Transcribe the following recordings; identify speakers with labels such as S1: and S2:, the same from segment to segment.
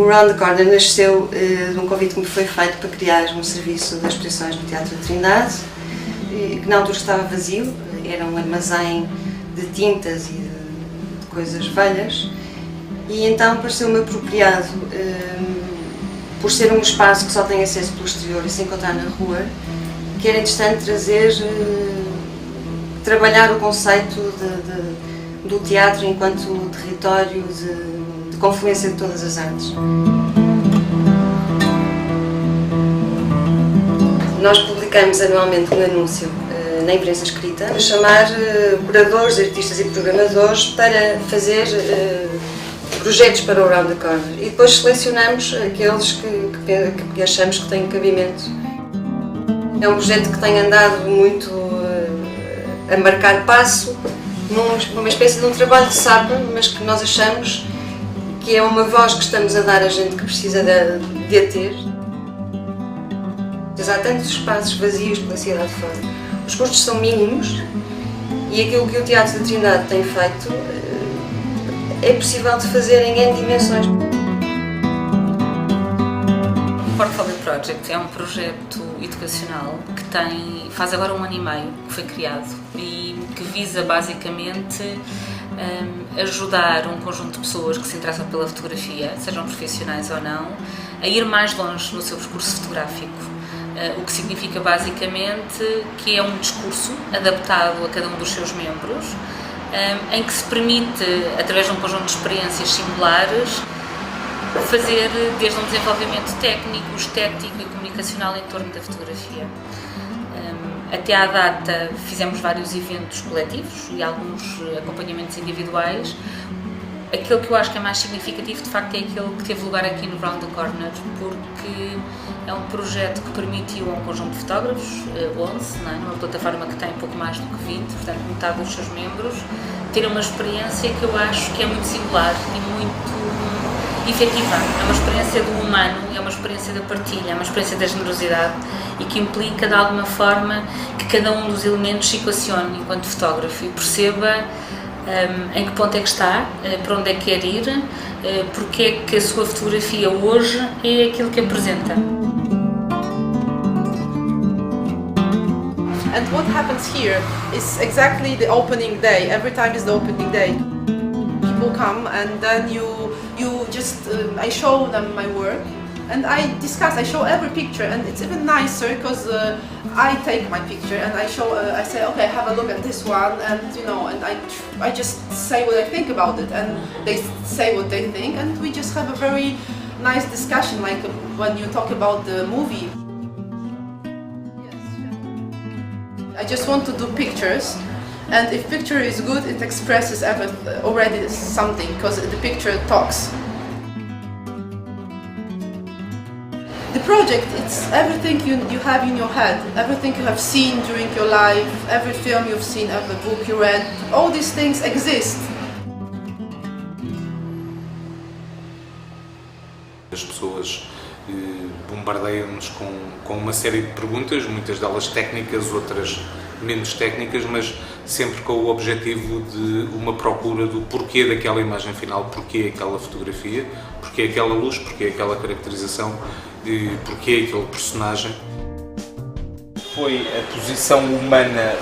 S1: O Round the Corner nasceu de um convite que me foi feito para criar um serviço de exposições no Teatro da Trindade, que na altura estava vazio, era um armazém de tintas e de coisas velhas, e então pareceu-me apropriado, por ser um espaço que só tem acesso pelo exterior e se encontrar na rua, que era interessante trabalhar o conceito do teatro enquanto território de confluência de todas as artes. Nós publicamos anualmente um anúncio na imprensa escrita a chamar curadores, artistas e programadores para fazer projetos para o Round the Corner, e depois selecionamos aqueles que achamos que têm cabimento. É um projeto que tem andado muito a marcar passo, numa espécie de um trabalho de sapa, mas que nós achamos que é uma voz que estamos a dar a gente que precisa de a ter. Há tantos espaços vazios pela cidade de fora, os custos são mínimos e aquilo que o Teatro da Trindade tem feito é possível de fazer em N dimensões.
S2: O Portfolio Project é um projeto educacional que faz agora 1 ano e meio que foi criado e que visa basicamente ajudar um conjunto de pessoas que se interessam pela fotografia, sejam profissionais ou não, a ir mais longe no seu percurso fotográfico. O que significa basicamente que é um discurso adaptado a cada um dos seus membros, em que se permite, através de um conjunto de experiências singulares, fazer desde um desenvolvimento técnico, estético e comunicacional em torno da fotografia. Até à data fizemos vários eventos coletivos e alguns acompanhamentos individuais. Aquilo que eu acho que é mais significativo, de facto, é aquele que teve lugar aqui no Round the Corner, porque é um projeto que permitiu a um conjunto de fotógrafos, 11, numa plataforma que tem pouco mais do que 20, portanto metade dos seus membros, ter uma experiência que eu acho que é muito singular e muito efetiva. É uma experiência do humano, é uma experiência da partilha, é uma experiência da generosidade e que implica, de alguma forma, que cada um dos elementos se equacione enquanto fotógrafo e perceba em que ponto é que está, para onde é que quer ir, porque é que a sua fotografia hoje é aquilo que apresenta.
S3: And what happens here is exactly the opening day. Every time is the opening day. People come and then I show them my work and I show every picture, and it's even nicer because I take my picture and I say, okay, have a look at this one, and and I just say what I think about it, and they say what they think, and we just have a very nice discussion, like when you talk about the movie. I just want to do pictures, and if picture is good, it expresses already something, because the picture talks. The project, it's everything you have in your head, everything you have seen during your life, every film you've seen, every book you read, all these things exist.
S4: As pessoas bombardeiam-nos com uma série de perguntas, muitas delas técnicas, outras menos técnicas, mas sempre com o objetivo de uma procura do porquê daquela imagem final, porquê aquela fotografia, porquê aquela luz, porquê aquela caracterização, porquê aquele personagem.
S5: Foi a posição humana,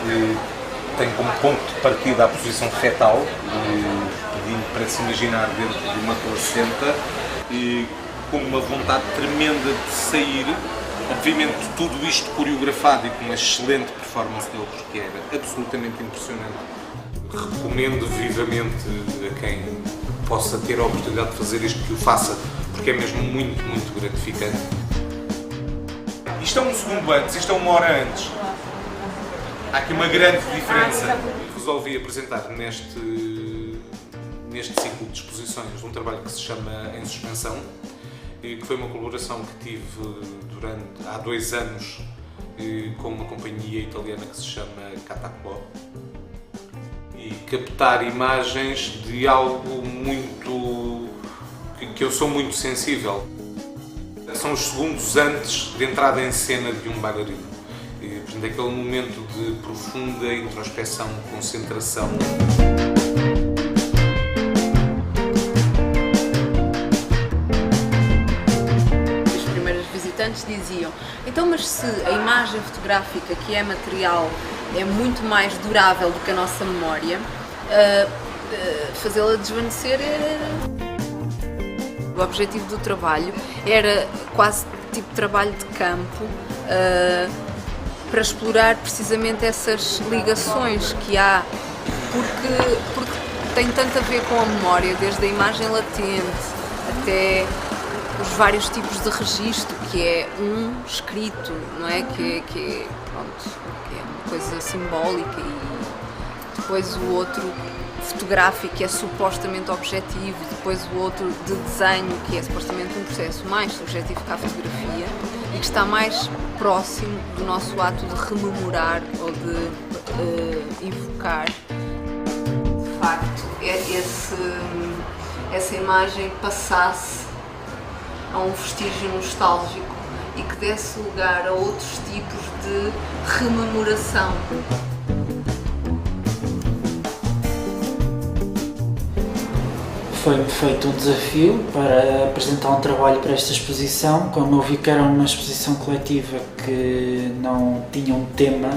S5: tem como ponto de partida a posição fetal, pedindo para se imaginar dentro de uma placenta, com uma vontade tremenda de sair. Obviamente tudo isto coreografado e com uma excelente performance dele, porque era absolutamente impressionante. Recomendo vivamente a quem possa ter a oportunidade de fazer isto que o faça, porque é mesmo muito, muito gratificante. Isto é um segundo antes, isto é 1 hora antes. Há aqui uma grande diferença. Resolvi apresentar neste ciclo de exposições um trabalho que se chama Em Suspensão, que foi uma colaboração que tive há 2 anos com uma companhia italiana que se chama Catacló, e captar imagens de algo muito que eu sou muito sensível. São os segundos antes de entrada em cena de um bailarino. Portanto, aquele momento de profunda introspecção, concentração.
S6: estudantes diziam: então, mas se a imagem fotográfica, que é material, é muito mais durável do que a nossa memória, fazê-la desvanecer era... O objetivo do trabalho era quase tipo trabalho de campo, para explorar precisamente essas ligações que há, porque tem tanto a ver com a memória, desde a imagem latente até os vários tipos de registro, que é um escrito, não é? Que é uma coisa simbólica, e depois o outro fotográfico, que é supostamente objetivo, depois o outro de desenho, que é supostamente um processo mais subjetivo que a fotografia e que está mais próximo do nosso ato de rememorar ou de evocar. De facto, essa imagem passasse a um vestígio nostálgico e que desse lugar a outros tipos de rememoração.
S7: Foi-me feito um desafio para apresentar um trabalho para esta exposição. Como eu vi que era uma exposição coletiva que não tinha um tema,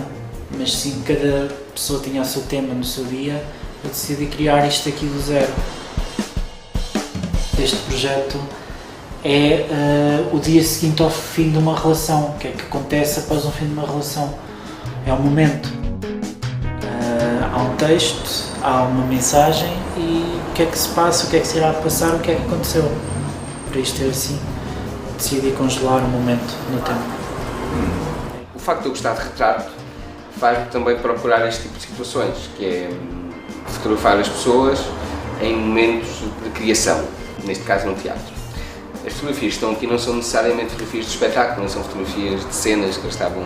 S7: mas sim cada pessoa tinha o seu tema no seu dia, eu decidi criar isto aqui do zero. Este projeto é o dia seguinte ao fim de uma relação. O que é que acontece após o fim de uma relação? É um momento. Há um texto, há uma mensagem e o que é que se passa, o que é que se irá passar, o que é que aconteceu. Para isto ser assim, decidi congelar o momento no tempo.
S8: O facto de eu gostar de retrato faz-me também procurar este tipo de situações, que é fotografar as pessoas em momentos de criação, neste caso no teatro. As fotografias que estão aqui não são necessariamente fotografias de espetáculo, não são fotografias de cenas que eles estavam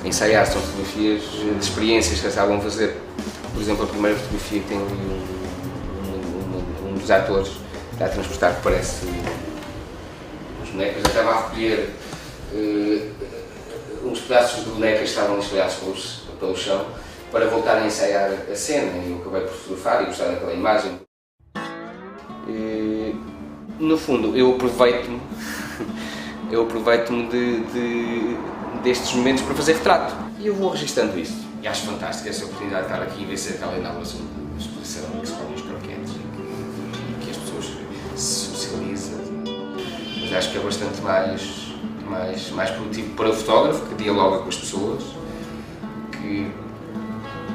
S8: a ensaiar, são fotografias de experiências que eles estavam a fazer. Por exemplo, a primeira fotografia que tem ali um dos atores que está a transportar, que parece uns bonecos. Eu estava a recolher uns pedaços de bonecas que estavam espalhados pelo chão para voltar a ensaiar a cena, e eu acabei por fotografar e gostar daquela imagem. No fundo, eu aproveito-me destes momentos para fazer retrato, e eu vou registando isso. E acho fantástico essa oportunidade de estar aqui e ver se aquela inauguração de exposição que se comem os croquetes e que as pessoas se socializam. Mas acho que é bastante mais produtivo para o fotógrafo, que dialoga com as pessoas, que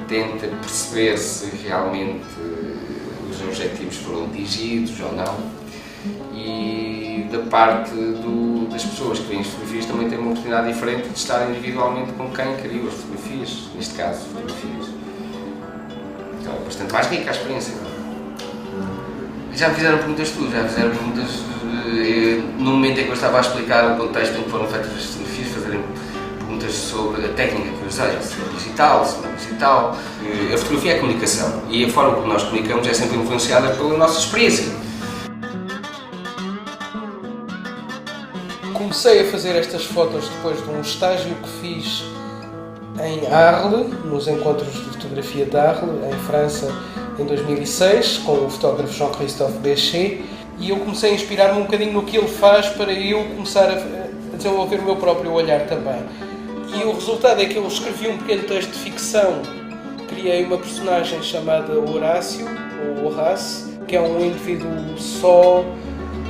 S8: tenta perceber se realmente os objetivos foram atingidos ou não. E da parte das pessoas que veem as fotografias também tem uma oportunidade diferente de estar individualmente com quem criou as fotografias, neste caso fotografias. Então é bastante mais rica a experiência. Já me fizeram perguntas no momento em que eu estava a explicar o contexto em que foram feitas as fotografias, fazerem perguntas sobre a técnica que eu usei, se é digital, se não é digital. A fotografia é comunicação e a forma como nós comunicamos é sempre influenciada pela nossa experiência.
S9: Comecei a fazer estas fotos depois de um estágio que fiz em Arles, nos encontros de fotografia de Arles, em França, em 2006, com o fotógrafo Jean-Christophe Béchet, e eu comecei a inspirar-me um bocadinho no que ele faz para eu começar a desenvolver o meu próprio olhar também. E o resultado é que eu escrevi um pequeno texto de ficção, criei uma personagem chamada Horácio, ou Horace, que é um indivíduo só,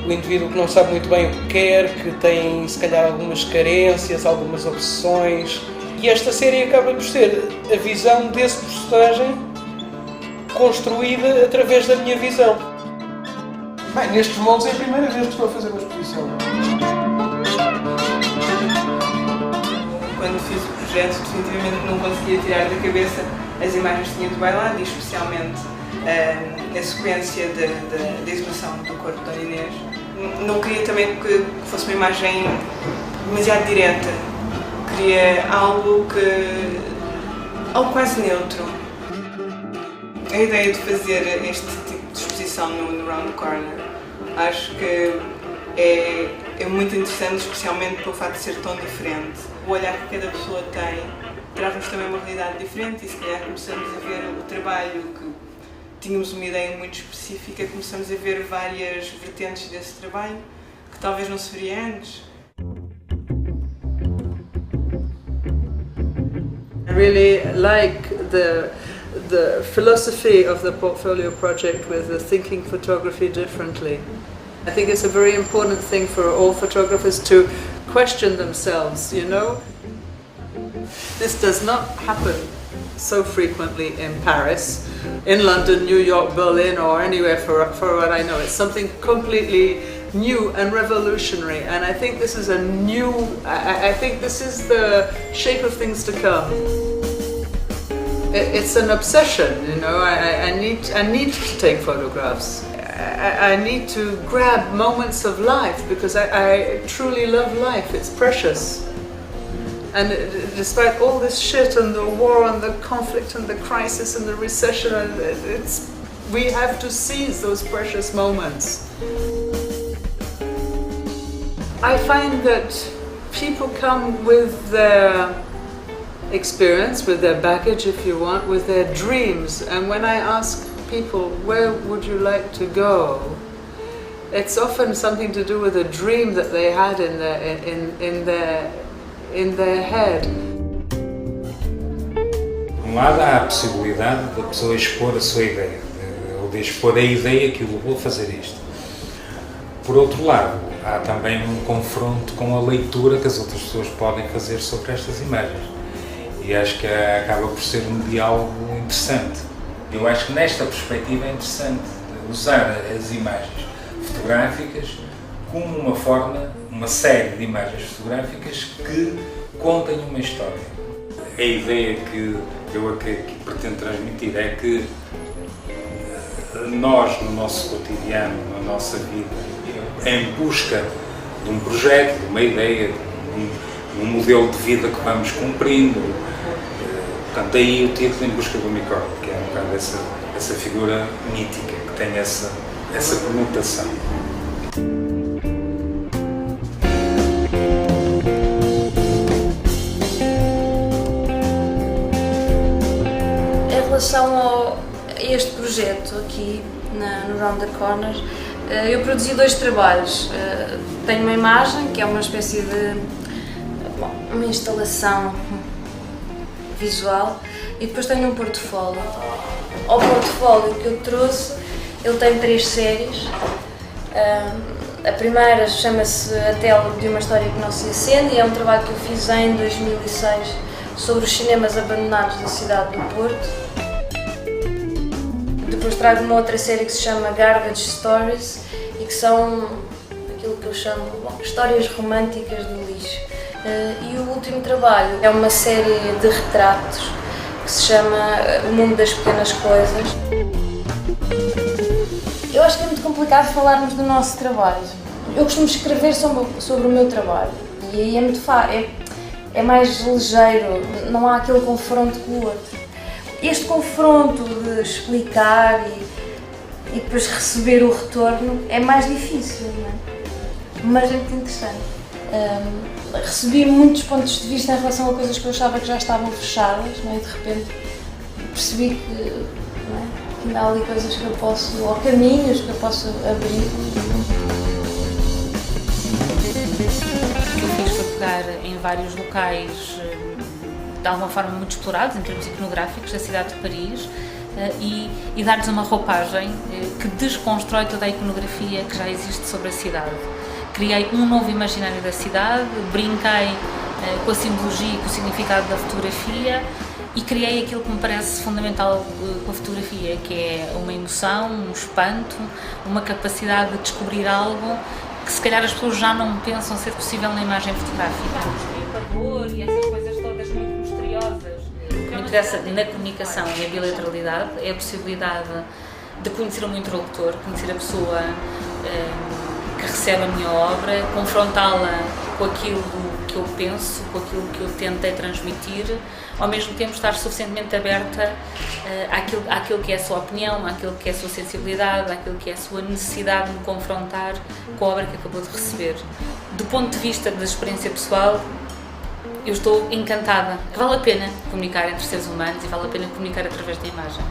S9: um indivíduo que não sabe muito bem o que quer, que tem se calhar algumas carências, algumas obsessões. E esta série acaba por ser a visão desse personagem construída através da minha visão. Bem, nestes moldes é a primeira vez que estou a fazer uma exposição.
S10: Quando fiz o projeto, definitivamente não conseguia tirar da cabeça as imagens que tinha do bailado, e especialmente a sequência da exibição do corpo da Inês. Não queria também que fosse uma imagem demasiado direta. Queria algo quase neutro. A ideia de fazer este tipo de exposição no Round the Corner acho que é muito interessante, especialmente pelo facto de ser tão diferente. O olhar que cada pessoa tem traz-nos também uma realidade diferente, e se calhar começamos a ver o trabalho que tínhamos uma ideia muito específica, começamos a ver várias vertentes desse trabalho que talvez não se veria antes.
S11: I really like the philosophy of the portfolio project with the thinking photography differently. I think it's a very important thing for all photographers to question themselves, you know. This does not happen so frequently in Paris, in London, New York, Berlin, or anywhere for what I know. It's something completely new and revolutionary, and I think this is I think this is the shape of things to come. It's an obsession, you know. I need to take photographs. I need to grab moments of life because I truly love life. It's precious. And despite all this shit and the war and the conflict and the crisis and the recession, we have to seize those precious moments. I find that people come with their experience, with their baggage, if you want, with their dreams. And when I ask people, where would you like to go? It's often something to do with a dream that they had in their head.
S12: Por um lado, há a possibilidade da pessoa expor a sua ideia, ou de expor a ideia que eu vou fazer isto. Por outro lado, há também um confronto com a leitura que as outras pessoas podem fazer sobre estas imagens. E acho que acaba por ser um diálogo interessante. Eu acho que nesta perspectiva é interessante usar as imagens fotográficas como uma forma, uma série de imagens fotográficas que contem uma história. A ideia que eu aqui pretendo transmitir é que nós, no nosso cotidiano, na nossa vida, em busca de um projeto, de uma ideia, de um modelo de vida que vamos cumprindo, portanto, daí o título Em Busca do Unicórnio, que é um bocado essa figura mítica, que tem essa conotação.
S13: Em relação a este projeto aqui no Round the Corners, eu produzi 2 trabalhos. Tenho uma imagem, que é uma espécie de uma instalação visual, e depois tenho um portfólio. O portfólio que eu trouxe, ele tem 3 séries. A primeira chama-se A Tela de uma História que Não Se Acende, e é um trabalho que eu fiz em 2006 sobre os cinemas abandonados da cidade do Porto. Depois trago uma outra série que se chama Garbage Stories, e que são aquilo que eu chamo histórias românticas do lixo. E o último trabalho é uma série de retratos que se chama O Mundo das Pequenas Coisas. Eu acho que é muito complicado falarmos do nosso trabalho. Eu costumo escrever sobre o meu trabalho, e aí é muito fácil, é mais ligeiro, não há aquele confronto com o outro. Este confronto de explicar e depois receber o retorno é mais difícil, não é? Mas é muito interessante. Recebi muitos pontos de vista em relação a coisas que eu achava que já estavam fechadas, não é? E de repente percebi que, não é? Que ainda há ali coisas que eu posso, ou caminhos que eu posso abrir.
S2: O que eu fiz foi pegar em vários locais de alguma forma muito explorados em termos iconográficos da cidade de Paris e dar-lhes uma roupagem que desconstrói toda a iconografia que já existe sobre a cidade. Criei um novo imaginário da cidade, brinquei com a simbologia e com o significado da fotografia e criei aquilo que me parece fundamental com a fotografia, que é uma emoção, um espanto, uma capacidade de descobrir algo que se calhar as pessoas já não pensam ser possível na imagem fotográfica. O pavor e essas coisas todas muito misteriosas. O que me interessa na comunicação e a bilateralidade é a possibilidade de conhecer o meu interlocutor, conhecer a pessoa que recebe a minha obra, confrontá-la com aquilo que eu penso, com aquilo que eu tentei transmitir, ao mesmo tempo estar suficientemente aberta àquilo que é a sua opinião, àquilo que é a sua sensibilidade, àquilo que é a sua necessidade de me confrontar com a obra que acabou de receber. Do ponto de vista da experiência pessoal, eu estou encantada. Vale a pena comunicar entre seres humanos e vale a pena comunicar através da imagem.